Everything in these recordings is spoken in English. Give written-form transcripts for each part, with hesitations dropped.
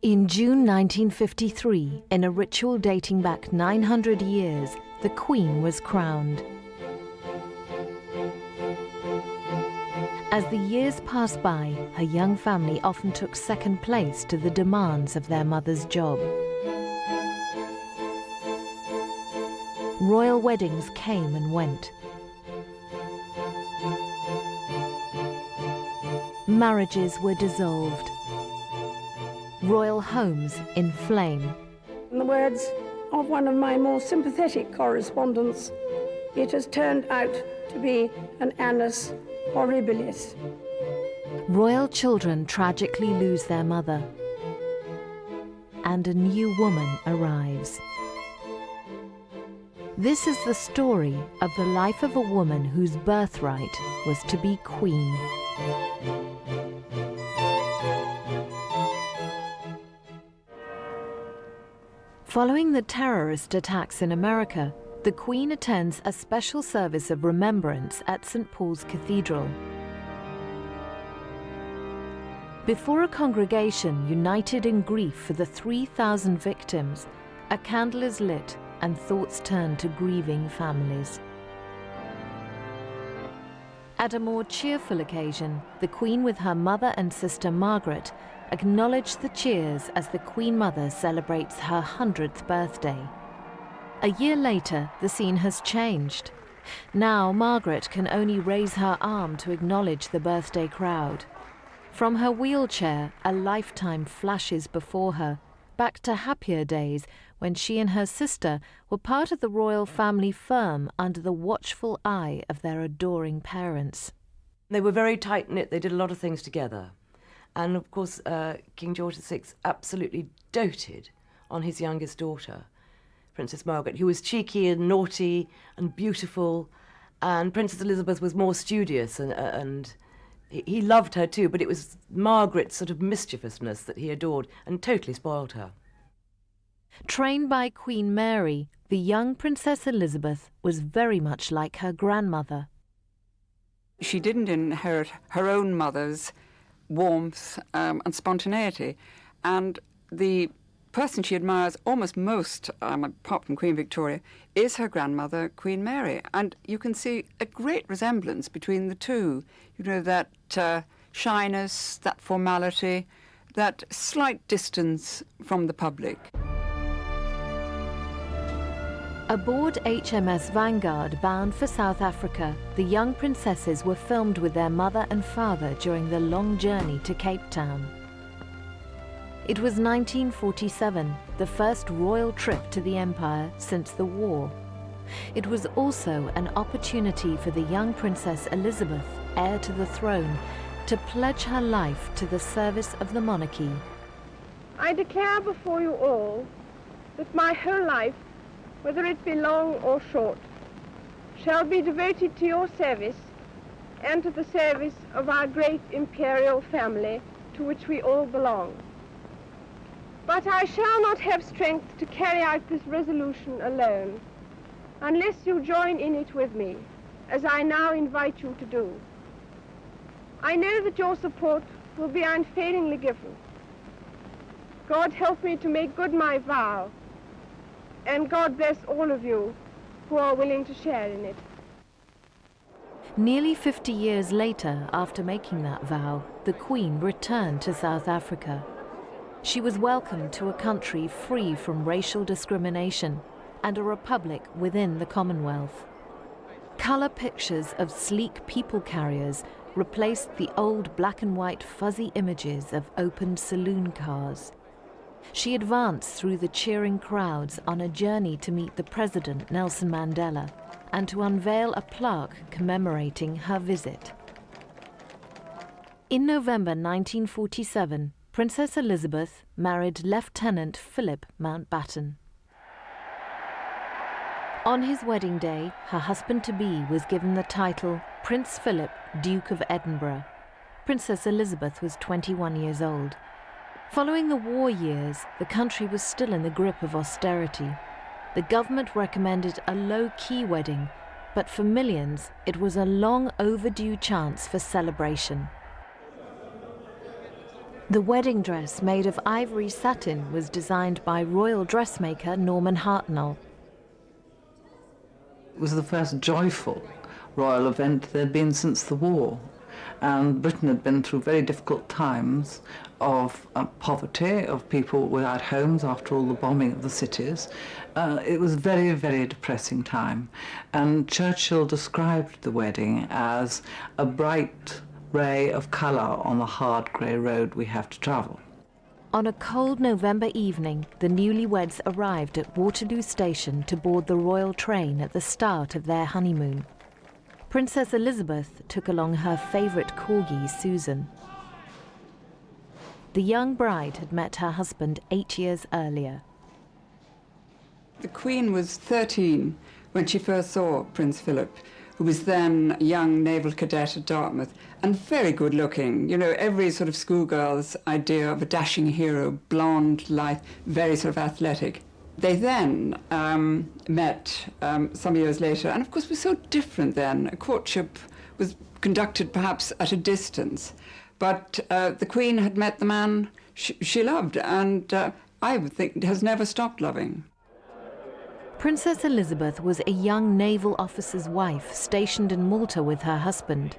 In June 1953, in a ritual dating back 900 years, the Queen was crowned. As the years passed by, her young family often took second place to the demands of their mother's job. Royal weddings came and went. Marriages were dissolved. Royal homes in flame. In the words of one of my more sympathetic correspondents, it has turned out to be an annus horribilis. Royal children tragically lose their mother, and a new woman arrives. This is the story of the life of a woman whose birthright was to be queen. Following the terrorist attacks in America, the Queen attends a special service of remembrance at St. Paul's Cathedral. Before a congregation united in grief for the 3,000 victims, a candle is lit and thoughts turn to grieving families. At a more cheerful occasion, the Queen with her mother and sister Margaret acknowledge the cheers as the Queen Mother celebrates her 100th birthday. A year later, the scene has changed. Now Margaret can only raise her arm to acknowledge the birthday crowd. From her wheelchair, a lifetime flashes before her, back to happier days when she and her sister were part of the royal family firm under the watchful eye of their adoring parents. They were very tight-knit, they did a lot of things together. And of course, King George VI absolutely doted on his youngest daughter, Princess Margaret, who was cheeky and naughty and beautiful, and Princess Elizabeth was more studious, and he loved her too, but it was Margaret's sort of mischievousness that he adored and totally spoiled her. Trained by Queen Mary, the young Princess Elizabeth was very much like her grandmother. She didn't inherit her own mother's warmth and spontaneity, and the person she admires almost most, apart from Queen Victoria, is her grandmother, Queen Mary. And you can see a great resemblance between the two. You know, that shyness, that formality, that slight distance from the public. Aboard HMS Vanguard, bound for South Africa, the young princesses were filmed with their mother and father during the long journey to Cape Town. It was 1947, the first royal trip to the Empire since the war. It was also an opportunity for the young Princess Elizabeth, heir to the throne, to pledge her life to the service of the monarchy. I declare before you all that my whole life, whether it be long or short, shall be devoted to your service and to the service of our great imperial family to which we all belong. But I shall not have strength to carry out this resolution alone, unless you join in it with me, as I now invite you to do. I know that your support will be unfailingly given. God help me to make good my vow, and God bless all of you who are willing to share in it. Nearly 50 years later, after making that vow, the Queen returned to South Africa. She was welcomed to a country free from racial discrimination and a republic within the Commonwealth. Colour pictures of sleek people carriers replaced the old black and white fuzzy images of opened saloon cars. She advanced through the cheering crowds on a journey to meet the President Nelson Mandela and to unveil a plaque commemorating her visit. In November 1947, Princess Elizabeth married Lieutenant Philip Mountbatten. On his wedding day, her husband-to-be was given the title Prince Philip, Duke of Edinburgh. Princess Elizabeth was 21 years old. Following the war years, the country was still in the grip of austerity. The government recommended a low-key wedding, but for millions, it was a long overdue chance for celebration. The wedding dress, made of ivory satin, was designed by royal dressmaker Norman Hartnell. It was the first joyful royal event there had been since the war. And Britain had been through very difficult times of poverty, of people without homes after all the bombing of the cities. It was a very, very depressing time. And Churchill described the wedding as a bright ray of colour on the hard grey road we have to travel. On a cold November evening, the newlyweds arrived at Waterloo Station to board the royal train at the start of their honeymoon. Princess Elizabeth took along her favourite corgi, Susan. The young bride had met her husband 8 years earlier. The Queen was 13 when she first saw Prince Philip, who was then a young naval cadet at Dartmouth, and very good looking. You know, every sort of schoolgirl's idea of a dashing hero, blonde, lithe, very sort of athletic. They then met some years later, and of course was so different then. A courtship was conducted perhaps at a distance, but the Queen had met the man she loved, and I would think has never stopped loving. Princess Elizabeth was a young naval officer's wife stationed in Malta with her husband.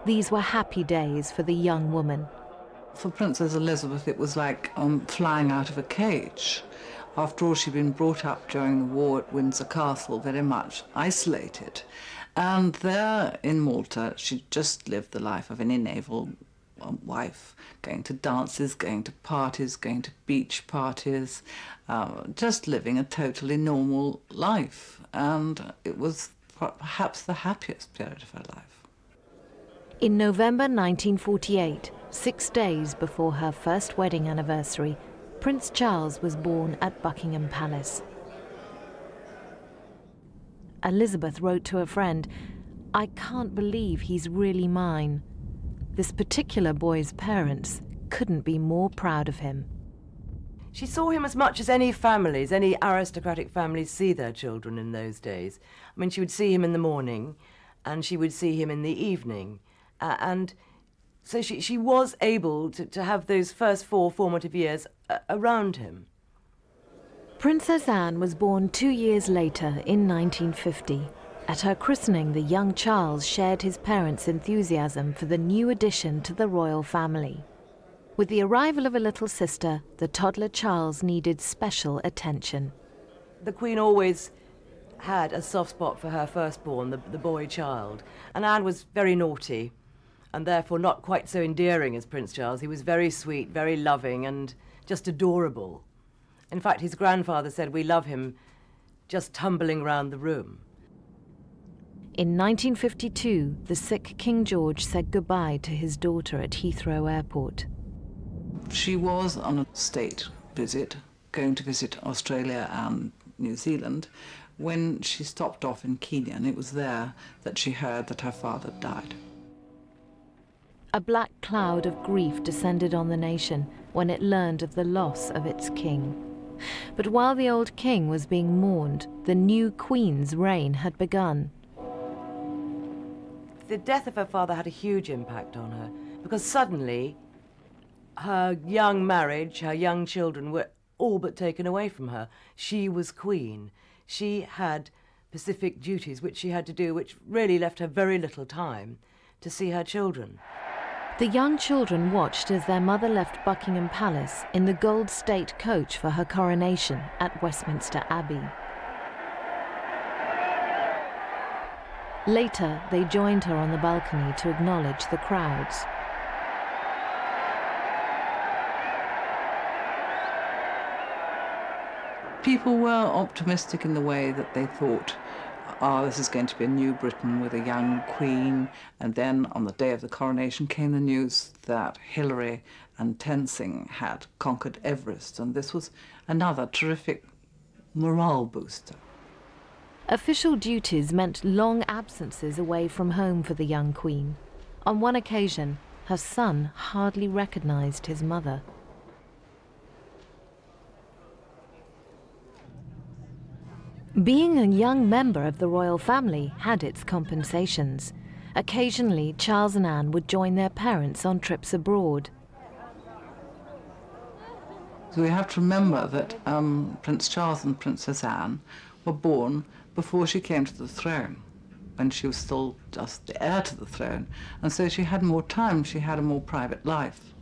These were happy days for the young woman. For Princess Elizabeth, it was like flying out of a cage. After all, she'd been brought up during the war at Windsor Castle, very much isolated. And there in Malta, she just lived the life of any naval wife, going to dances, going to parties, going to beach parties, just living a totally normal life. And it was perhaps the happiest period of her life. In November 1948, 6 days before her first wedding anniversary, Prince Charles was born at Buckingham Palace. Elizabeth wrote to a friend, "I can't believe he's really mine." This particular boy's parents couldn't be more proud of him. She saw him as much as any families, any aristocratic families see their children in those days. I mean, she would see him in the morning and she would see him in the evening. And so she was able to have those first 4 formative years around him. Princess Anne was born 2 years later in 1950. At her christening, the young Charles shared his parents' enthusiasm for the new addition to the royal family. With the arrival of a little sister, the toddler Charles needed special attention. The Queen always had a soft spot for her firstborn, the boy child, and Anne was very naughty and therefore not quite so endearing as Prince Charles. He was very sweet, very loving and just adorable. In fact, his grandfather said, "We love him just tumbling round the room." In 1952, the sick King George said goodbye to his daughter at Heathrow Airport. She was on a state visit, going to visit Australia and New Zealand, when she stopped off in Kenya, and it was there that she heard that her father died. A black cloud of grief descended on the nation when it learned of the loss of its king. But while the old king was being mourned, the new queen's reign had begun. The death of her father had a huge impact on her because suddenly her young marriage, her young children were all but taken away from her. She was queen. She had specific duties which she had to do, which really left her very little time to see her children. The young children watched as their mother left Buckingham Palace in the gold state coach for her coronation at Westminster Abbey. Later, they joined her on the balcony to acknowledge the crowds. People were optimistic in the way that they thought, this is going to be a new Britain with a young queen. And then on the day of the coronation came the news that Hillary and Tenzing had conquered Everest, and this was another terrific morale booster. Official duties meant long absences away from home for the young queen. On one occasion, her son hardly recognized his mother. Being a young member of the royal family had its compensations. Occasionally, Charles and Anne would join their parents on trips abroad. So we have to remember that Prince Charles and Princess Anne were born before she came to the throne, when she was still just the heir to the throne, and so she had more time, she had a more private life.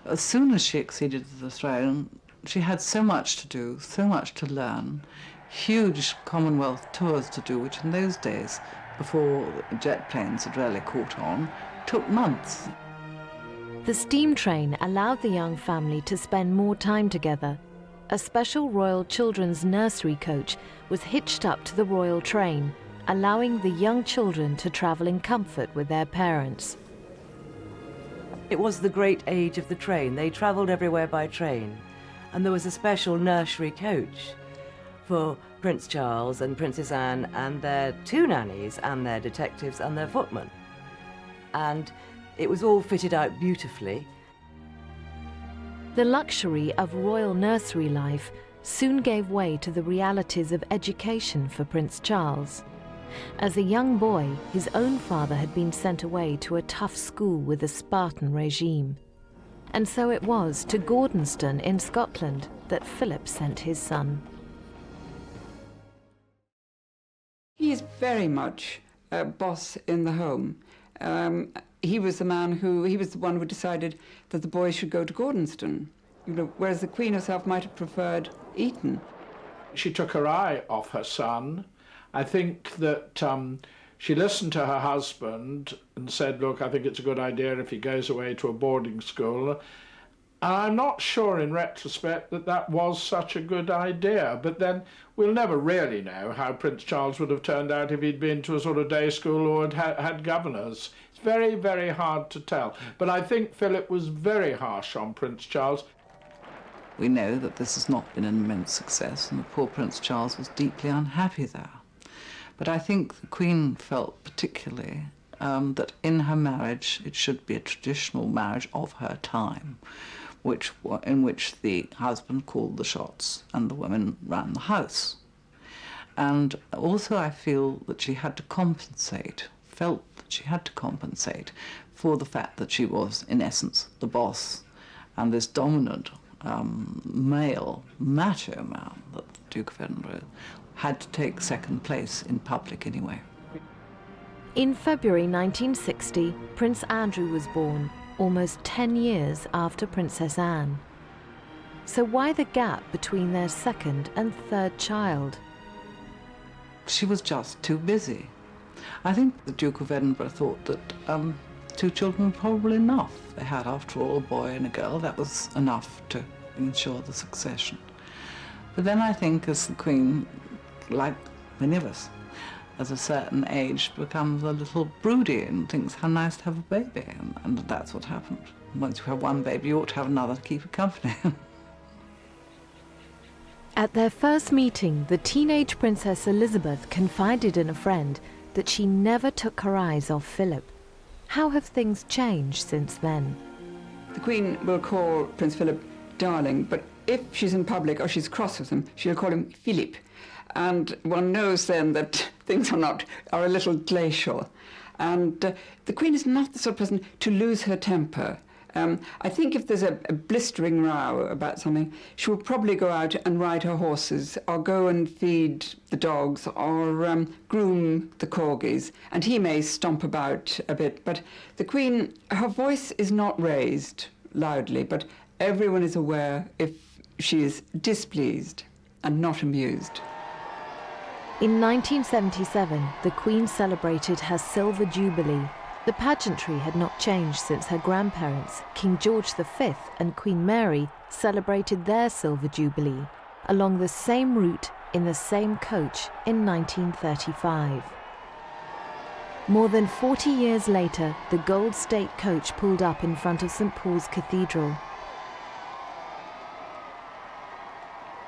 As soon as she acceded to the throne, she had so much to do, so much to learn, huge Commonwealth tours to do, which in those days, before jet planes had really caught on, took months. The steam train allowed the young family to spend more time together. A special royal children's nursery coach was hitched up to the royal train, allowing the young children to travel in comfort with their parents. It was the great age of the train. They travelled everywhere by train. And there was a special nursery coach for Prince Charles and Princess Anne and their two nannies and their detectives and their footmen. And it was all fitted out beautifully. The luxury of royal nursery life soon gave way to the realities of education for Prince Charles. As a young boy, his own father had been sent away to a tough school with a Spartan regime. And so it was to Gordonston in Scotland that Philip sent his son. He is very much a boss in the home. He was the one who decided that the boys should go to Gordonston, whereas the Queen herself might have preferred Eton. She took her eye off her son. I think that she listened to her husband and said, look, I think it's a good idea if he goes away to a boarding school. And I'm not sure in retrospect that that was such a good idea, but then we'll never really know how Prince Charles would have turned out if he'd been to a sort of day school or had governors. It's very, very hard to tell. But I think Philip was very harsh on Prince Charles. We know that this has not been an immense success, and the poor Prince Charles was deeply unhappy there. But I think the Queen felt particularly that in her marriage it should be a traditional marriage of her time, in which the husband called the shots and the women ran the house. And also I feel that she had to compensate, felt that she had to compensate for the fact that she was, in essence, the boss, and this dominant male, macho man that the Duke of Edinburgh had to take second place in public anyway. In February 1960, Prince Andrew was born, almost 10 years after Princess Anne. So why the gap between their second and third child? She was just too busy. I think the Duke of Edinburgh thought that 2 children were probably enough. They had, after all, a boy and a girl. That was enough to ensure the succession. But then I think as the Queen, like many of us, at a certain age becomes a little broody and thinks how nice to have a baby, and that's what happened. Once you have one baby, you ought to have another to keep you company. At their first meeting, the teenage Princess Elizabeth confided in a friend that she never took her eyes off Philip. How have things changed since then? The Queen will call Prince Philip darling, but if she's in public or she's cross with him, she'll call him Philippe. And one knows then that things are a little glacial. And the Queen is not the sort of person to lose her temper. I think if there's a blistering row about something, she will probably go out and ride her horses, or go and feed the dogs, or groom the corgis, and he may stomp about a bit. But the Queen, her voice is not raised loudly, but everyone is aware if she is displeased and not amused. In 1977, the Queen celebrated her Silver Jubilee. The pageantry had not changed since her grandparents, King George V and Queen Mary, celebrated their Silver Jubilee along the same route in the same coach in 1935. More than 40 years later, the Gold State coach pulled up in front of St. Paul's Cathedral.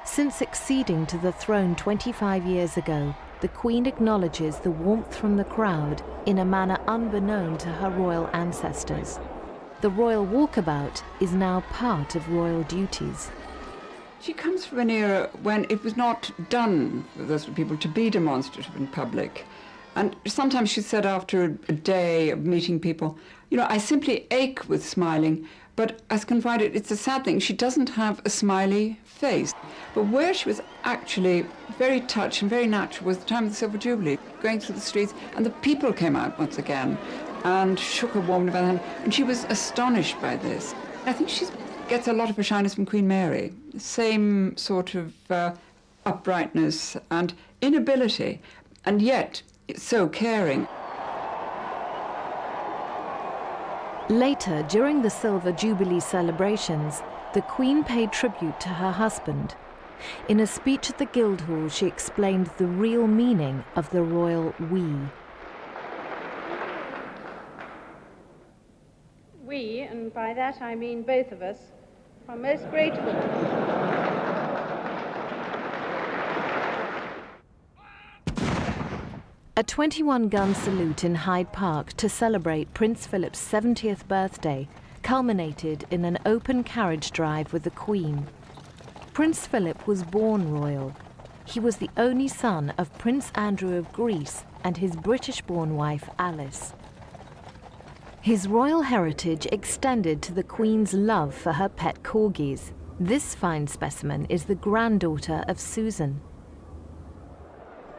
Since acceding to the throne 25 years ago, the Queen acknowledges the warmth from the crowd in a manner unbeknown to her royal ancestors. The royal walkabout is now part of royal duties. She comes from an era when it was not done for those people to be demonstrative in public. And sometimes she said after a day of meeting people, I simply ache with smiling, but as confided, it's a sad thing. She doesn't have a smiley face. But where she was actually very touched and very natural was the time of the Silver Jubilee, going through the streets, and the people came out once again and shook her warmly by the hand, and she was astonished by this. I think she gets a lot of her shyness from Queen Mary, the same sort of uprightness and inability, and yet so caring. Later, during the Silver Jubilee celebrations, the Queen paid tribute to her husband. In a speech at the Guildhall, she explained the real meaning of the royal we. We, and by that I mean both of us, are most grateful. A 21-gun salute in Hyde Park to celebrate Prince Philip's 70th birthday culminated in an open carriage drive with the Queen. Prince Philip was born royal. He was the only son of Prince Andrew of Greece and his British-born wife Alice. His royal heritage extended to the Queen's love for her pet corgis. This fine specimen is the granddaughter of Susan.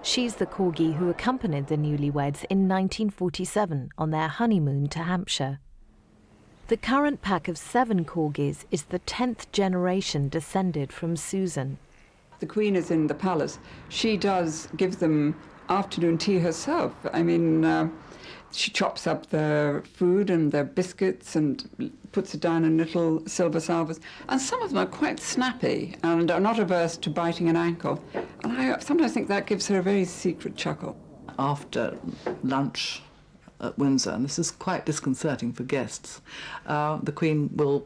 She's the corgi who accompanied the newlyweds in 1947 on their honeymoon to Hampshire. The current pack of 7 corgis is the 10th generation descended from Susan. The Queen is in the palace. She does give them afternoon tea herself. I mean, she chops up their food and their biscuits and puts it down in little silver salvers. And some of them are quite snappy and are not averse to biting an ankle. And I sometimes think that gives her a very secret chuckle. After lunch at Windsor, and this is quite disconcerting for guests, the Queen will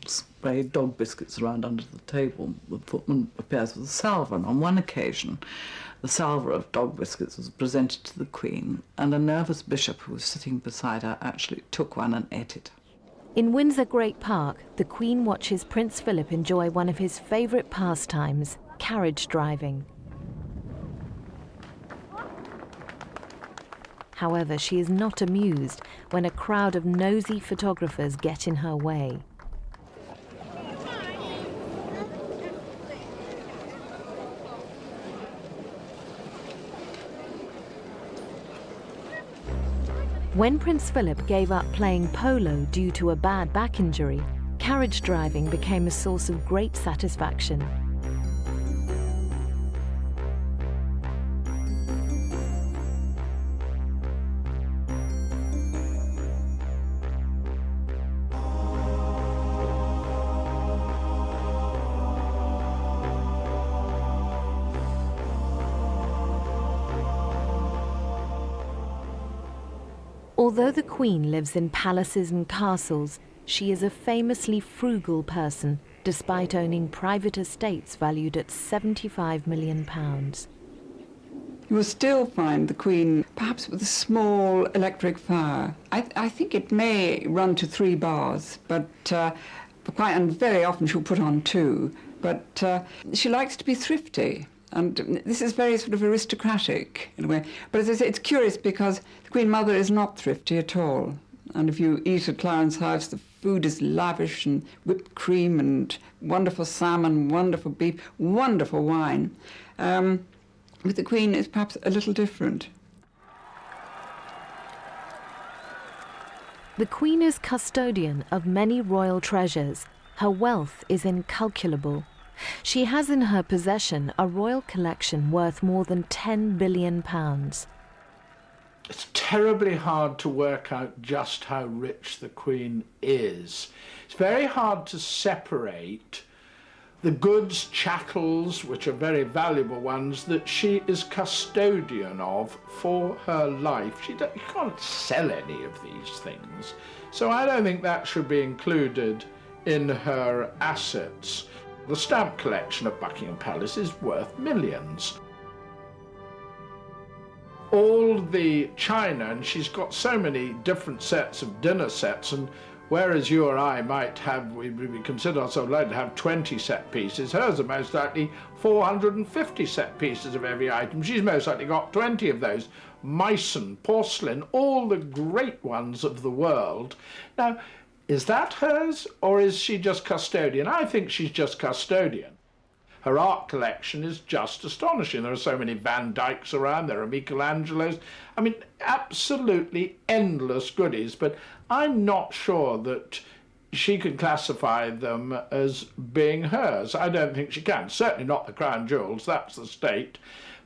spray dog biscuits around under the table. The footman appears with a salver, and on one occasion the salver of dog biscuits was presented to the Queen, and a nervous bishop who was sitting beside her actually took one and ate it. In Windsor Great Park, the Queen watches Prince Philip enjoy one of his favourite pastimes, carriage driving. However, she is not amused when a crowd of nosy photographers get in her way. When Prince Philip gave up playing polo due to a bad back injury, carriage driving became a source of great satisfaction. Although the Queen lives in palaces and castles, she is a famously frugal person, despite owning private estates valued at £75 million. You will still find the Queen perhaps with a small electric fire. I think it may run to 3 bars, but and very often she'll put on 2. But she likes to be thrifty. And this is very sort of aristocratic in a way. But as I say, it's curious because the Queen Mother is not thrifty at all. And if you eat at Clarence House, the food is lavish and whipped cream and wonderful salmon, wonderful beef, wonderful wine. But the Queen is perhaps a little different. The Queen is custodian of many royal treasures. Her wealth is incalculable. She has in her possession a royal collection worth more than £10 billion. It's terribly hard to work out just how rich the Queen is. It's very hard to separate the goods, chattels, which are very valuable ones, that she is custodian of for her life. You can't sell any of these things. So I don't think that should be included in her assets. The stamp collection of Buckingham Palace is worth millions. All the china, and she's got so many different sets of dinner sets, and whereas you or I might have, we consider ourselves likely to have 20 set pieces, hers are most likely 450 set pieces of every item. She's most likely got 20 of those. Meissen, porcelain, all the great ones of the world. Now, is that hers, or is she just custodian? I think she's just custodian. Her art collection is just astonishing. There are so many Van Dycks around, there are Michelangelos. I mean, absolutely endless goodies, but I'm not sure that she can classify them as being hers. I don't think she can. Certainly not the crown jewels, that's the state.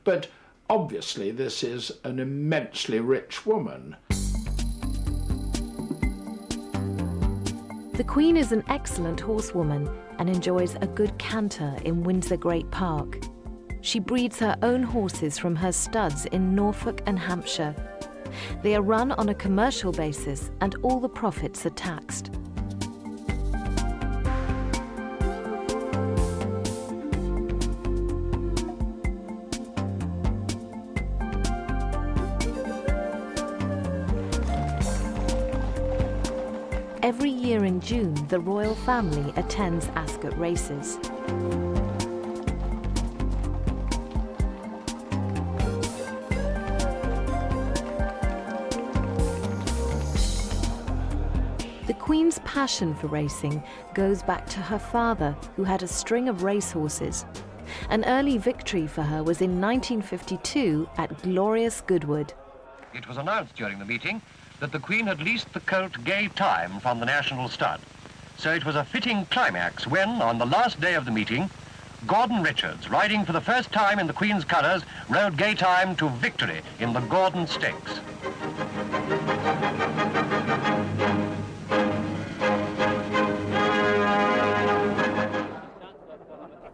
But obviously this is an immensely rich woman. The Queen is an excellent horsewoman and enjoys a good canter in Windsor Great Park. She breeds her own horses from her studs in Norfolk and Hampshire. They are run on a commercial basis and all the profits are taxed. Every year in June, the royal family attends Ascot races. The Queen's passion for racing goes back to her father, who had a string of racehorses. An early victory for her was in 1952 at glorious Goodwood. It was announced during the meeting that the Queen had leased the colt Gay Time from the National Stud. So it was a fitting climax when, on the last day of the meeting, Gordon Richards, riding for the first time in the Queen's colours, rode Gay Time to victory in the Gordon Stakes.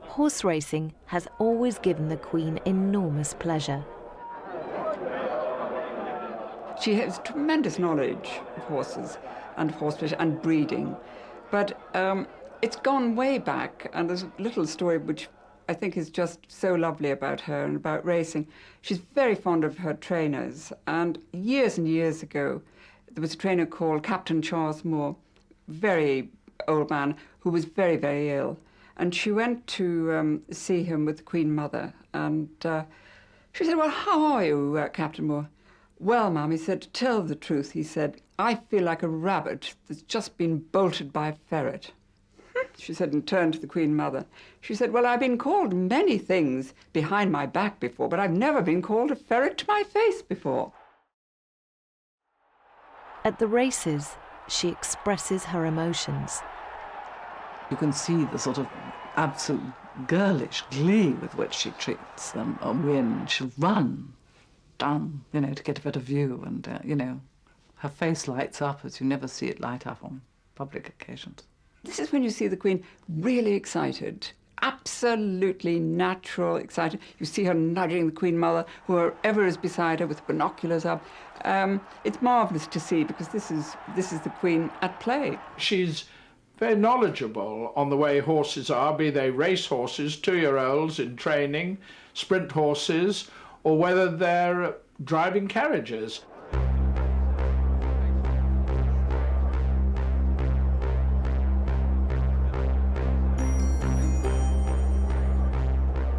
Horse racing has always given the Queen enormous pleasure. She has tremendous knowledge of horses and horsemanship and breeding, but it's gone way back, and there's a little story which I think is just so lovely about her and about racing. She's very fond of her trainers, and years ago, there was a trainer called Captain Charles Moore, very old man, who was very, very ill, and she went to see him with the Queen Mother, and she said, "Well, how are you, Captain Moore?" "Well, Mum," he said, "to tell the truth," he said, "I feel like a rabbit that's just been bolted by a ferret." She said, and turned to the Queen Mother. She said, "Well, I've been called many things behind my back before, but I've never been called a ferret to my face before." At the races, she expresses her emotions. You can see the sort of absolute girlish glee with which she treats them. A win, she'll run down, to get a better view, and, her face lights up as you never see it light up on public occasions. This is when you see the Queen really excited, absolutely natural, excited. You see her nudging the Queen Mother, whoever is beside her with binoculars up. It's marvellous to see, because this is the Queen at play. She's very knowledgeable on the way horses are, be they race horses, 2-year-olds in training, sprint horses, or whether they're driving carriages.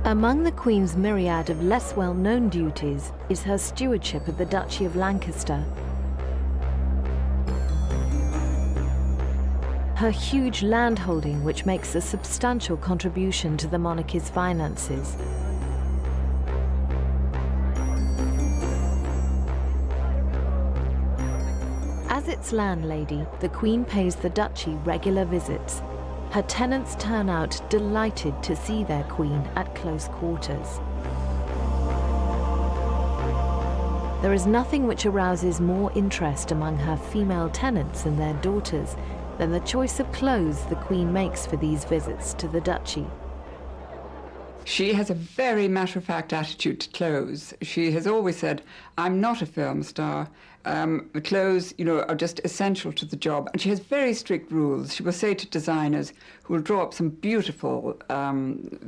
Among the Queen's myriad of less well-known duties is her stewardship of the Duchy of Lancaster. Her huge landholding, which makes a substantial contribution to the monarchy's finances. As its landlady, the Queen pays the Duchy regular visits. Her tenants turn out delighted to see their Queen at close quarters. There is nothing which arouses more interest among her female tenants and their daughters than the choice of clothes the Queen makes for these visits to the Duchy. She has a very matter-of-fact attitude to clothes. She has always said, "I'm not a film star, The clothes, are just essential to the job. And she has very strict rules. She will say to designers who will draw up some beautiful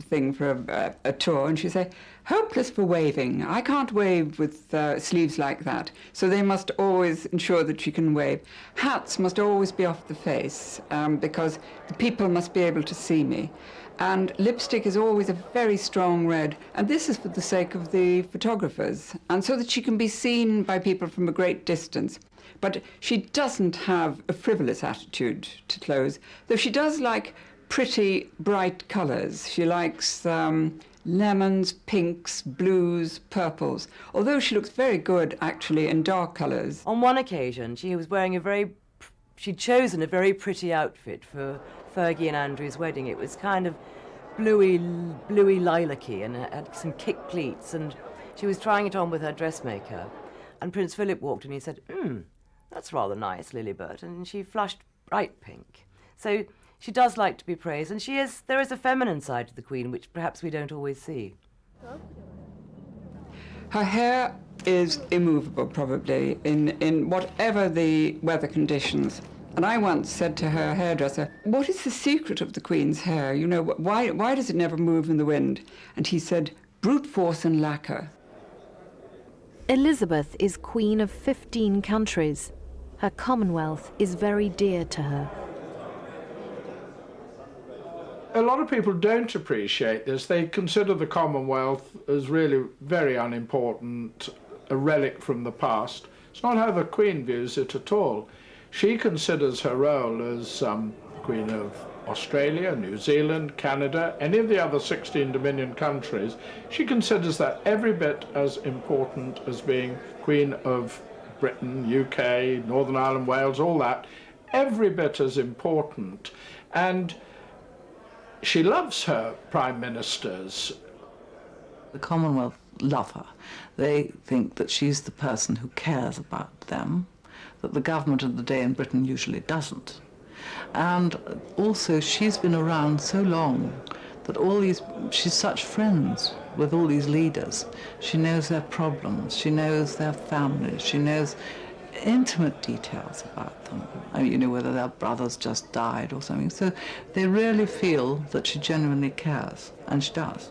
thing for a tour, and she'll say, hopeless for waving. I can't wave with sleeves like that. So they must always ensure that she can wave. Hats must always be off the face because the people must be able to see me. And lipstick is always a very strong red, and this is for the sake of the photographers, and so that she can be seen by people from a great distance. But she doesn't have a frivolous attitude to clothes, though she does like pretty, bright colours. She likes lemons, pinks, blues, purples, although she looks very good, actually, in dark colours. On one occasion, she was wearing she'd chosen a very pretty outfit for Fergie and Andrew's wedding. It was kind of bluey lilac-y and had some kick pleats, and she was trying it on with her dressmaker. And Prince Philip walked in and he said, that's rather nice, Lilibert, and she flushed bright pink. So she does like to be praised, and there is a feminine side to the Queen which perhaps we don't always see. Her hair is immovable, probably, in whatever the weather conditions. And I once said to her hairdresser, what is the secret of the Queen's hair? Why does it never move in the wind? And he said, brute force and lacquer. Elizabeth is Queen of 15 countries. Her Commonwealth is very dear to her. A lot of people don't appreciate this. They consider the Commonwealth as really very unimportant, a relic from the past. It's not how the Queen views it at all. She considers her role as Queen of Australia, New Zealand, Canada, any of the other 16 Dominion countries. She considers that every bit as important as being Queen of Britain, UK, Northern Ireland, Wales, all that. Every bit as important. And she loves her prime ministers. The Commonwealth love her. They think that she's the person who cares about them, that the government of the day in Britain usually doesn't. And also she's been around so long that she's such friends with all these leaders. She knows their problems, she knows their families, she knows intimate details about them. I mean, whether their brothers just died or something. So they really feel that she genuinely cares, and she does.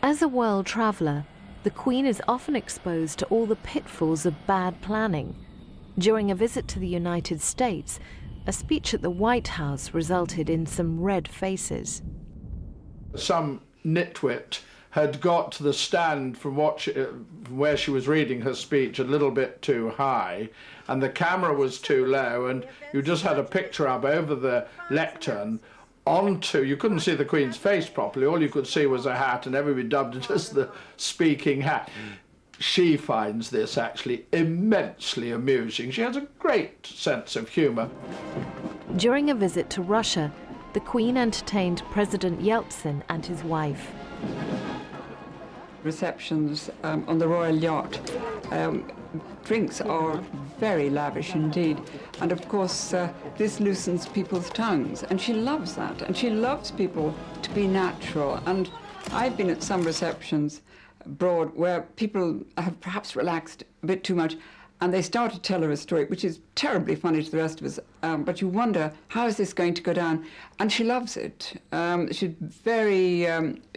As a world traveller, the Queen is often exposed to all the pitfalls of bad planning. During a visit to the United States, a speech at the White House resulted in some red faces. Some nitwit had got the stand from where she was reading her speech a little bit too high, and the camera was too low, and you just had a picture up over the lectern you couldn't see the Queen's face properly, all you could see was a hat, and everybody dubbed it as the speaking hat. She finds this actually immensely amusing. She has a great sense of humour. During a visit to Russia, the Queen entertained President Yeltsin and his wife. Receptions on the royal yacht. Drinks are very lavish indeed. And of course, this loosens people's tongues. And she loves that. And she loves people to be natural. And I've been at some receptions abroad where people have perhaps relaxed a bit too much, and they start to tell her a story, which is terribly funny to the rest of us, but you wonder, how is this going to go down? And she loves it. She's very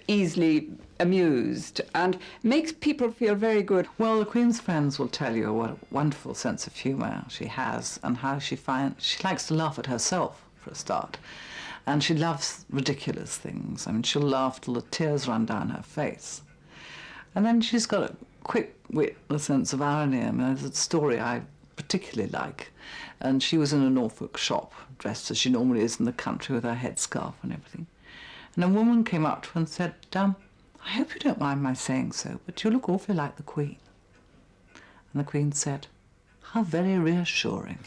easily amused and makes people feel very good. Well, the Queen's friends will tell you what a wonderful sense of humour she has, and how she likes to laugh at herself, for a start. And she loves ridiculous things. I mean, she'll laugh till the tears run down her face. And then she's got a quick wit, a sense of irony. I mean, there's a story I particularly like. And she was in a Norfolk shop, dressed as she normally is in the country with her headscarf and everything. And a woman came up to her and said, I hope you don't mind my saying so, but you look awfully like the Queen. And the Queen said, how very reassuring.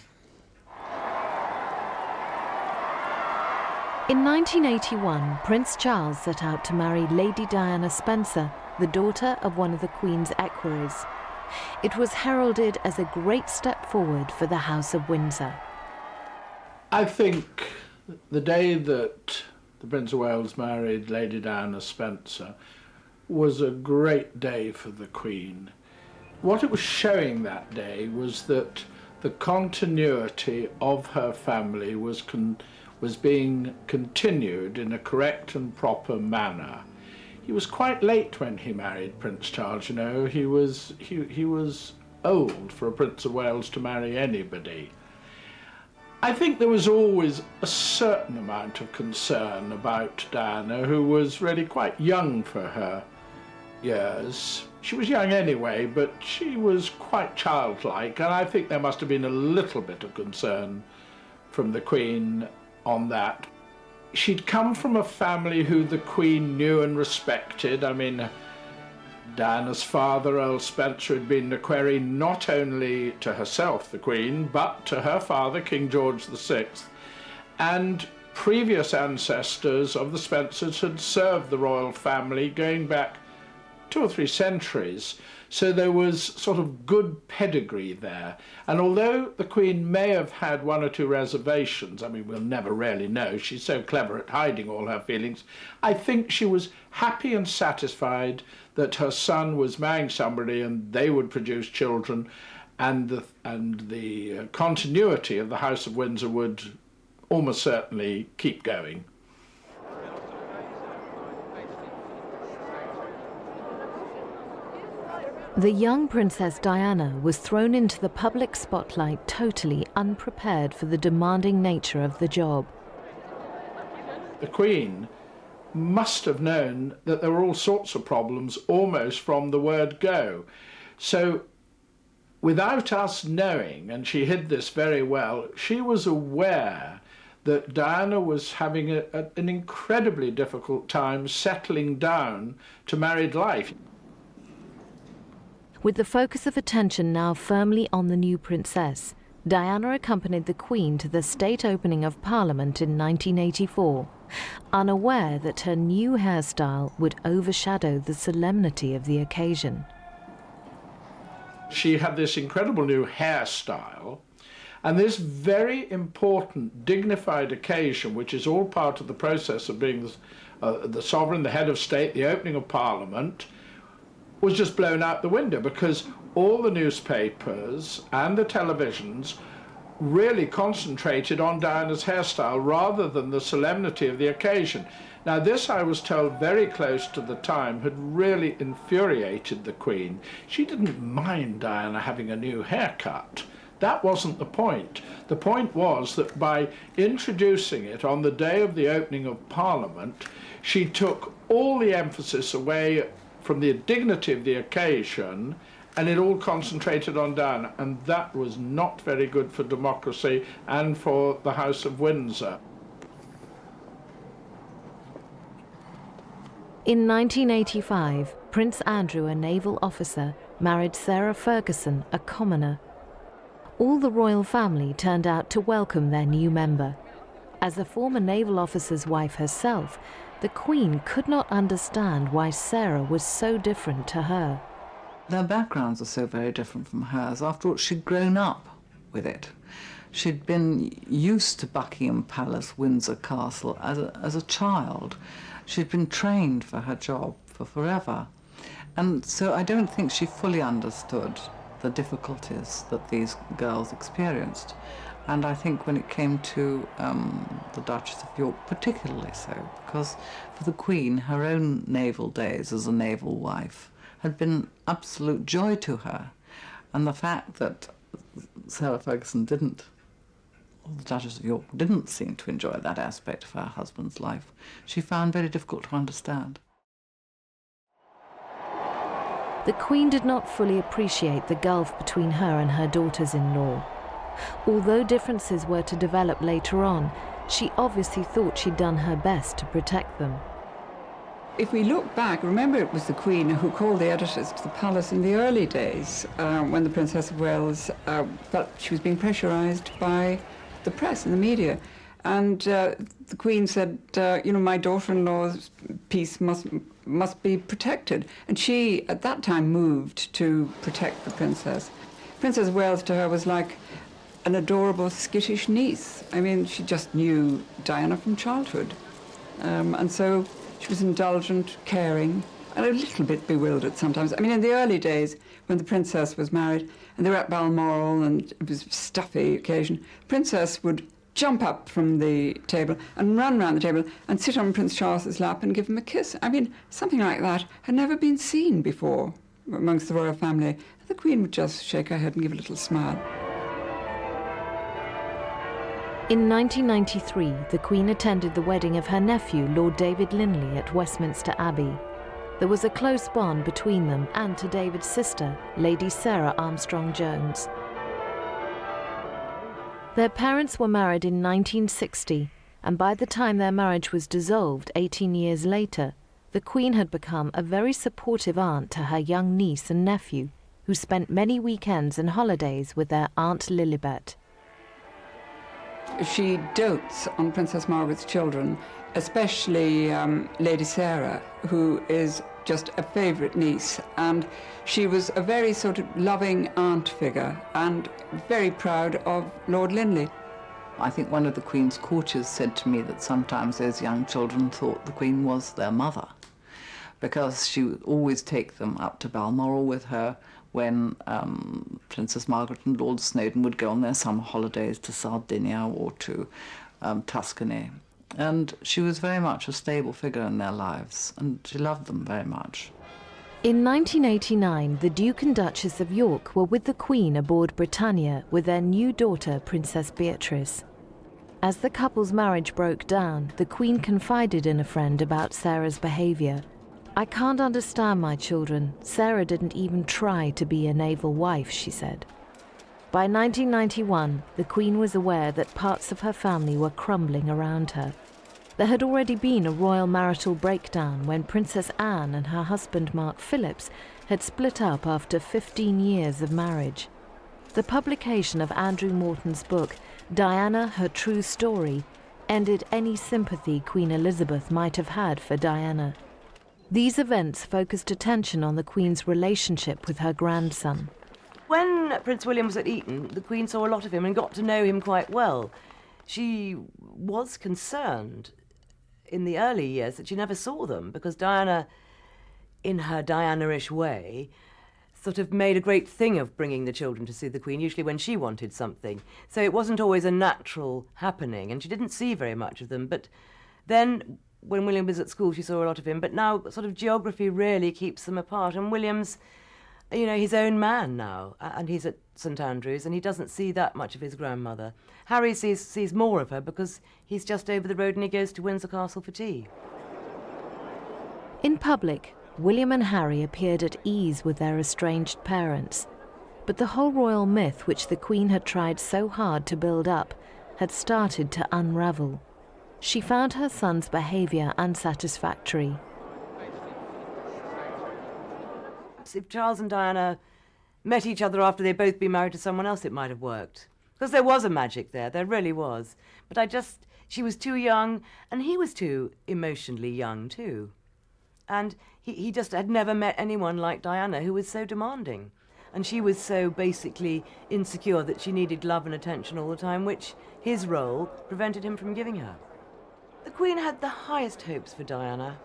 In 1981, Prince Charles set out to marry Lady Diana Spencer, the daughter of one of the Queen's equerries. It was heralded as a great step forward for the House of Windsor. I think the day that the Prince of Wales married Lady Diana Spencer, was a great day for the Queen. What it was showing that day was that the continuity of her family was being continued in a correct and proper manner. He was quite late when he married Prince Charles, you know. He was old for a Prince of Wales to marry anybody. I think there was always a certain amount of concern about Diana, who was really quite young for her years. She was young anyway, but she was quite childlike, and I think there must have been a little bit of concern from the Queen on that. She'd come from a family who the Queen knew and respected. I mean, Diana's father, Earl Spencer, had been equerry not only to herself, the Queen, but to her father, King George VI, and previous ancestors of the Spencers had served the royal family going back 2 or 3 centuries, so there was sort of good pedigree there. And although the Queen may have had 1 or 2 reservations, I mean, we'll never really know, she's so clever at hiding all her feelings, I think she was happy and satisfied that her son was marrying somebody and they would produce children, and the continuity of the House of Windsor would almost certainly keep going. The young Princess Diana was thrown into the public spotlight totally unprepared for the demanding nature of the job. The Queen must have known that there were all sorts of problems almost from the word go. So without us knowing, and she hid this very well, she was aware that Diana was having an incredibly difficult time settling down to married life. With the focus of attention now firmly on the new princess, Diana accompanied the Queen to the state opening of Parliament in 1984, unaware that her new hairstyle would overshadow the solemnity of the occasion. She had this incredible new hairstyle, and this very important, dignified occasion, which is all part of the process of being the sovereign, the head of state, the opening of Parliament, was just blown out the window because all the newspapers and the televisions really concentrated on Diana's hairstyle rather than the solemnity of the occasion. Now this, I was told very close to the time, had really infuriated the Queen. She didn't mind Diana having a new haircut. That wasn't the point. The point was that by introducing it on the day of the opening of Parliament, she took all the emphasis away from the dignity of the occasion, and it all concentrated on Diana, and that was not very good for democracy and for the House of Windsor. In 1985, Prince Andrew, a naval officer, married Sarah Ferguson, a commoner. All the royal family turned out to welcome their new member. As a former naval officer's wife herself, the Queen could not understand why Sarah was so different to her. Their backgrounds are so very different from hers. After all, she'd grown up with it. She'd been used to Buckingham Palace, Windsor Castle as a child. She'd been trained for her job for forever. And so I don't think she fully understood the difficulties that these girls experienced. And I think when it came to the Duchess of York, particularly so, because for the Queen, her own naval days as a naval wife had been absolute joy to her. And the fact that Sarah Ferguson didn't, or the Duchess of York didn't seem to enjoy that aspect of her husband's life, she found very difficult to understand. The Queen did not fully appreciate the gulf between her and her daughters-in-law. Although differences were to develop later on, she obviously thought she'd done her best to protect them. If we look back, remember it was the Queen who called the editors to the palace in the early days when the Princess of Wales felt she was being pressurised by the press and the media. And the Queen said, my daughter-in-law's peace must be protected. And she, at that time, moved to protect the princess. Princess of Wales to her was like an adorable skittish niece. I mean, she just knew Diana from childhood. And so she was indulgent, caring, and a little bit bewildered sometimes. I mean, in the early days, when the princess was married, and they were at Balmoral, and it was a stuffy occasion, the princess would jump up from the table and run round the table and sit on Prince Charles's lap and give him a kiss. I mean, something like that had never been seen before amongst the royal family. The Queen would just shake her head and give a little smile. In 1993, the Queen attended the wedding of her nephew, Lord David Linley, at Westminster Abbey. There was a close bond between them and to David's sister, Lady Sarah Armstrong-Jones. Their parents were married in 1960, and by the time their marriage was dissolved 18 years later, the Queen had become a very supportive aunt to her young niece and nephew, who spent many weekends and holidays with their Aunt Lilibet. She dotes on Princess Margaret's children, especially Lady Sarah, who is just a favourite niece, and she was a very sort of loving aunt figure and very proud of Lord Linley. I think one of the Queen's courtiers said to me that sometimes those young children thought the Queen was their mother, because she would always take them up to Balmoral with her when Princess Margaret and Lord Snowdon would go on their summer holidays to Sardinia or to Tuscany. And she was very much a stable figure in their lives, and she loved them very much. In 1989, the Duke and Duchess of York were with the Queen aboard Britannia with their new daughter, Princess Beatrice. As the couple's marriage broke down, the Queen confided in a friend about Sarah's behaviour. "I can't understand my children. Sarah didn't even try to be a naval wife," she said. By 1991, the Queen was aware that parts of her family were crumbling around her. There had already been a royal marital breakdown when Princess Anne and her husband Mark Phillips had split up after 15 years of marriage. The publication of Andrew Morton's book, Diana, Her True Story, ended any sympathy Queen Elizabeth might have had for Diana. These events focused attention on the Queen's relationship with her grandson. When Prince William was at Eton, the Queen saw a lot of him and got to know him quite well. She was concerned in the early years that she never saw them because Diana, in her Diana-ish way, sort of made a great thing of bringing the children to see the Queen, usually when she wanted something. So it wasn't always a natural happening, and she didn't see very much of them. But then, when William was at school, she saw a lot of him. But now, sort of geography really keeps them apart. And William's, you know, his own man now, and he's at St Andrews, and he doesn't see that much of his grandmother. Harry sees more of her because he's just over the road and he goes to Windsor Castle for tea. In public, William and Harry appeared at ease with their estranged parents. But the whole royal myth which the Queen had tried so hard to build up had started to unravel. She found her son's behaviour unsatisfactory. If Charles and Diana met each other after they'd both been married to someone else, it might have worked. Because there was a magic there really was. But she was too young, and he was too emotionally young too. And he just had never met anyone like Diana, who was so demanding. And she was so basically insecure that she needed love and attention all the time, which his role prevented him from giving her. The Queen had the highest hopes for Diana,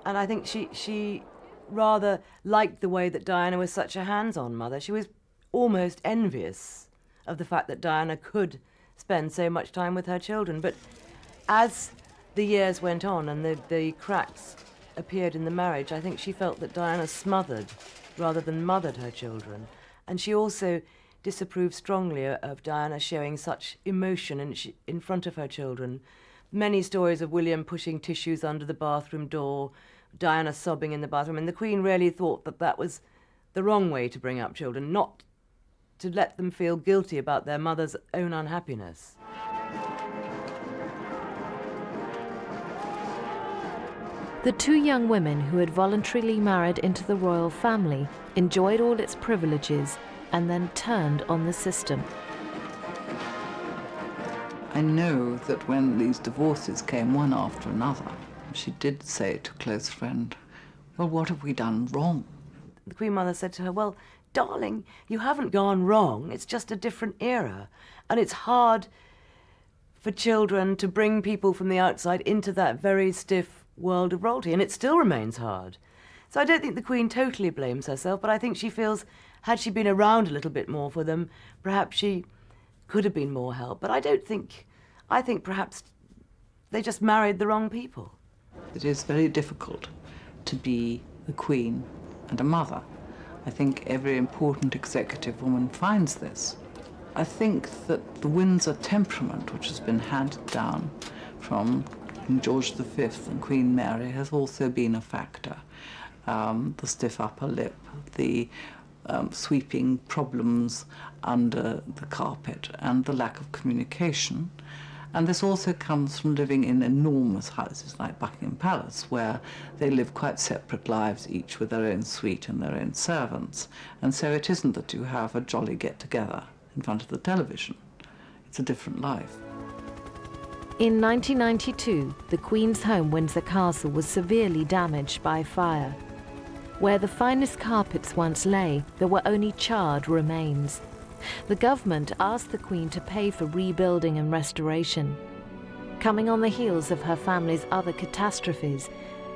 and I think she rather liked the way that Diana was such a hands-on mother. She was almost envious of the fact that Diana could spend so much time with her children. But as the years went on and the cracks appeared in the marriage, I think she felt that Diana smothered rather than mothered her children. And she also disapproved strongly of Diana showing such emotion in front of her children. Many stories of William pushing tissues under the bathroom door, Diana sobbing in the bathroom, and the Queen really thought that that was the wrong way to bring up children, not to let them feel guilty about their mother's own unhappiness. The two young women who had voluntarily married into the royal family enjoyed all its privileges and then turned on the system. I know that when these divorces came one after another, she did say to a close friend, "Well, what have we done wrong?" The Queen Mother said to her, "Well, darling, you haven't gone wrong. It's just a different era. And it's hard for children to bring people from the outside into that very stiff world of royalty, and it still remains hard. So I don't think the Queen totally blames herself, but I think she feels, had she been around a little bit more for them, perhaps she could have been more help. But I think perhaps they just married the wrong people. It is very difficult to be the Queen and a mother. I think every important executive woman finds this. I think that the Windsor temperament, which has been handed down from King George V and Queen Mary, has also been a factor. The stiff upper lip, the sweeping problems under the carpet, and the lack of communication. And this also comes from living in enormous houses like Buckingham Palace, where they live quite separate lives, each with their own suite and their own servants. And so it isn't that you have a jolly get-together in front of the television. It's a different life. In 1992, the Queen's home, Windsor Castle, was severely damaged by fire. Where the finest carpets once lay, there were only charred remains. The government asked the Queen to pay for rebuilding and restoration. Coming on the heels of her family's other catastrophes,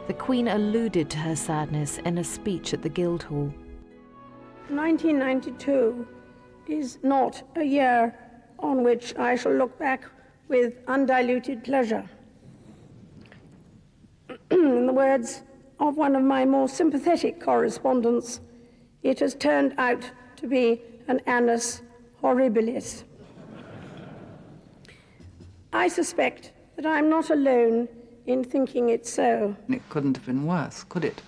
the Queen alluded to her sadness in a speech at the Guildhall. 1992 is not a year on which I shall look back with undiluted pleasure. In the words of one of my more sympathetic correspondents, it has turned out to be an annus horribilis. I suspect that I'm not alone in thinking it so. It couldn't have been worse, could it?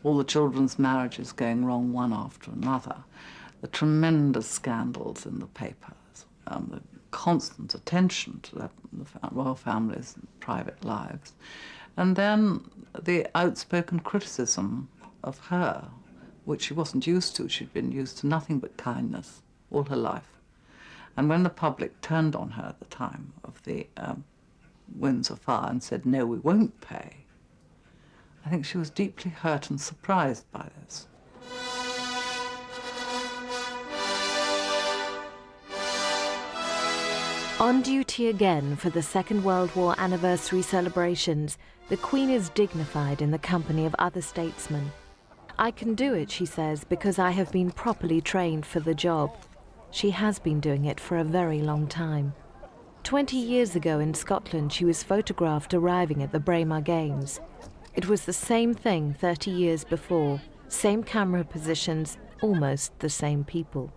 All the children's marriages going wrong one after another, the tremendous scandals in the papers, the constant attention to the royal families' private lives, and then the outspoken criticism of her, which she wasn't used to. She'd been used to nothing but kindness all her life. And when the public turned on her at the time of the Windsor fire and said, no, we won't pay, I think she was deeply hurt and surprised by this. On duty again for the Second World War anniversary celebrations, the Queen is dignified in the company of other statesmen. I can do it, she says, because I have been properly trained for the job. She has been doing it for a very long time. 20 years ago in Scotland, she was photographed arriving at the Braemar Games. It was the same thing 30 years before, same camera positions, almost the same people.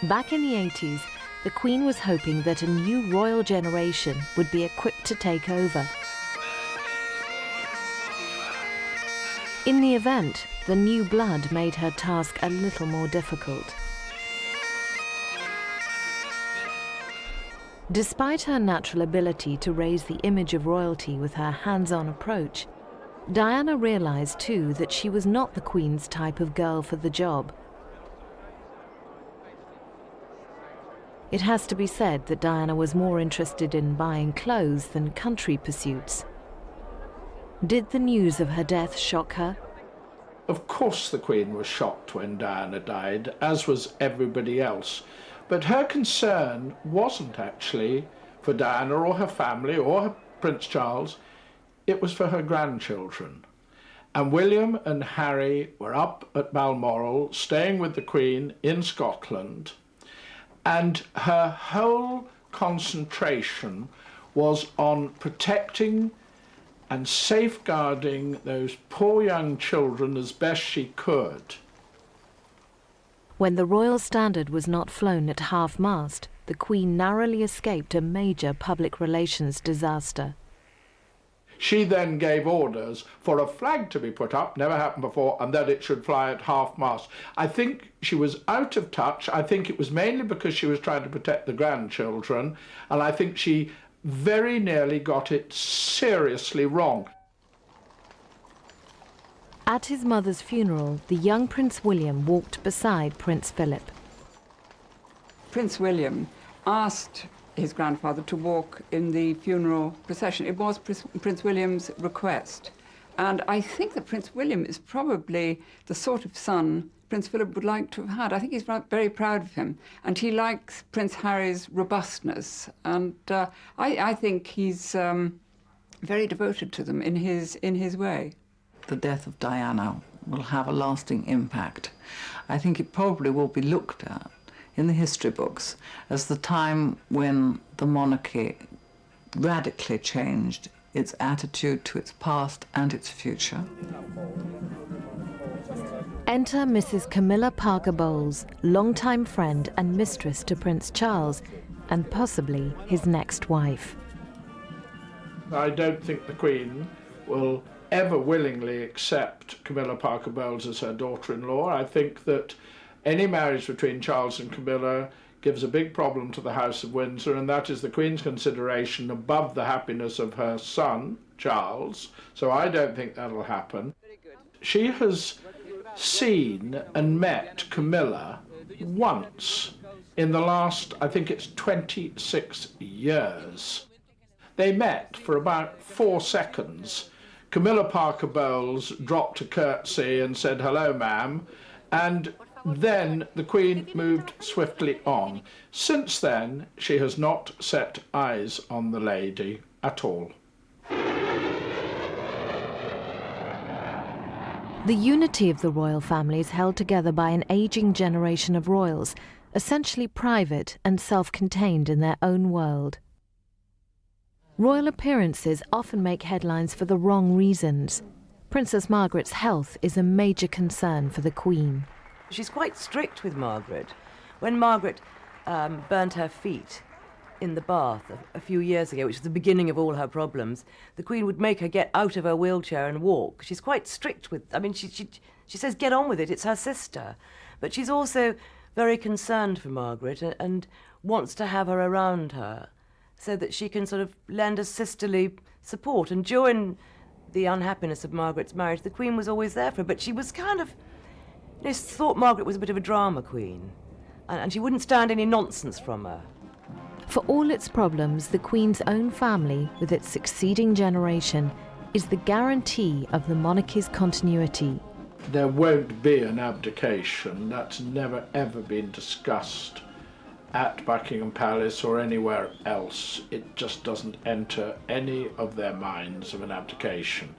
Back in the 80s, the Queen was hoping that a new royal generation would be equipped to take over. In the event, the new blood made her task a little more difficult. Despite her natural ability to raise the image of royalty with her hands-on approach, Diana realized too that she was not the Queen's type of girl for the job. It has to be said that Diana was more interested in buying clothes than country pursuits. Did the news of her death shock her? Of course the Queen was shocked when Diana died, as was everybody else. But her concern wasn't actually for Diana or her family or her Prince Charles. It was for her grandchildren. And William and Harry were up at Balmoral, staying with the Queen in Scotland. And her whole concentration was on protecting and safeguarding those poor young children as best she could. When the Royal Standard was not flown at half-mast, the Queen narrowly escaped a major public relations disaster. She then gave orders for a flag to be put up, never happened before, and that it should fly at half-mast. I think she was out of touch. I think it was mainly because she was trying to protect the grandchildren, and I think she very nearly got it seriously wrong. At his mother's funeral, the young Prince William walked beside Prince Philip. Prince William asked his grandfather to walk in the funeral procession. It was Prince William's request, And I think that Prince William is probably the sort of son Prince Philip would like to have had. I think he's very proud of him. And he likes Prince Harry's robustness. And I think he's very devoted to them in his way. The death of Diana will have a lasting impact. I think it probably will be looked at in the history books as the time when the monarchy radically changed its attitude to its past and its future. Enter Mrs. Camilla Parker Bowles, longtime friend and mistress to Prince Charles, and possibly his next wife. I don't think the Queen will ever willingly accept Camilla Parker Bowles as her daughter-in-law. I think that any marriage between Charles and Camilla gives a big problem to the House of Windsor, and that is the Queen's consideration above the happiness of her son, Charles. So I don't think that'll happen. She has seen and met Camilla once in the last, I think it's 26 years. They met for about 4 seconds. Camilla Parker Bowles dropped a curtsy and said, "Hello, ma'am," and then the Queen moved swiftly on. Since then, she has not set eyes on the lady at all. The unity of the royal family is held together by an ageing generation of royals, essentially private and self-contained in their own world. Royal appearances often make headlines for the wrong reasons. Princess Margaret's health is a major concern for the Queen. She's quite strict with Margaret. When Margaret burnt her feet in the bath a few years ago, which was the beginning of all her problems, the Queen would make her get out of her wheelchair and walk. She's quite strict with, I mean, she says get on with it, it's her sister. But she's also very concerned for Margaret and wants to have her around her so that she can sort of lend a sisterly support. And during the unhappiness of Margaret's marriage, the Queen was always there for her, but she was kind of, thought Margaret was a bit of a drama queen, and she wouldn't stand any nonsense from her. For all its problems, the Queen's own family, with its succeeding generation, is the guarantee of the monarchy's continuity. There won't be an abdication. That's never ever been discussed at Buckingham Palace or anywhere else. It just doesn't enter any of their minds of an abdication.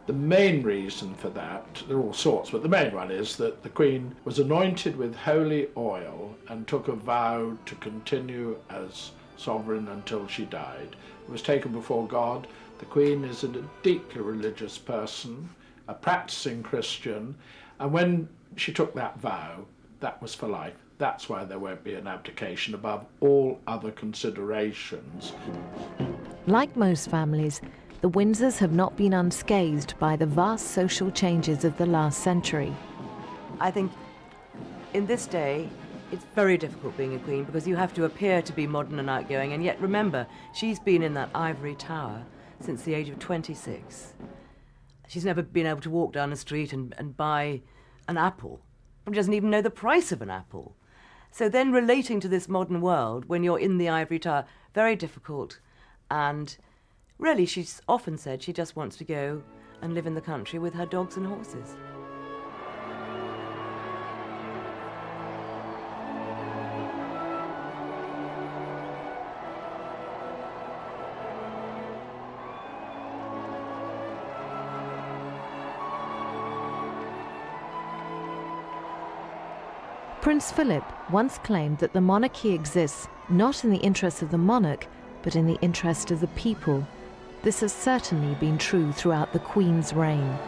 The main reason for that, there are all sorts, but the main one is that the Queen was anointed with holy oil and took a vow to continue as sovereign until she died. It was taken before God. The Queen is a deeply religious person, a practicing Christian, and when she took that vow, that was for life. That's why there won't be an abdication above all other considerations. Like most families, the Windsors have not been unscathed by the vast social changes of the last century. I think in this day, it's very difficult being a queen because you have to appear to be modern and outgoing, and yet remember, she's been in that ivory tower since the age of 26. She's never been able to walk down the street and buy an apple. She doesn't even know the price of an apple. So then relating to this modern world when you're in the ivory tower, very difficult. And really, she's often said she just wants to go and live in the country with her dogs and horses. Prince Philip once claimed that the monarchy exists not in the interest of the monarch, but in the interest of the people. This has certainly been true throughout the Queen's reign.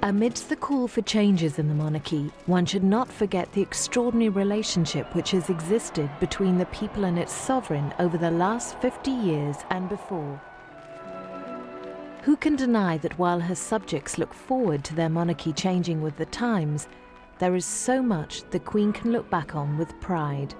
Amidst the call for changes in the monarchy, one should not forget the extraordinary relationship which has existed between the people and its sovereign over the last 50 years and before. Who can deny that while her subjects look forward to their monarchy changing with the times, there is so much the Queen can look back on with pride.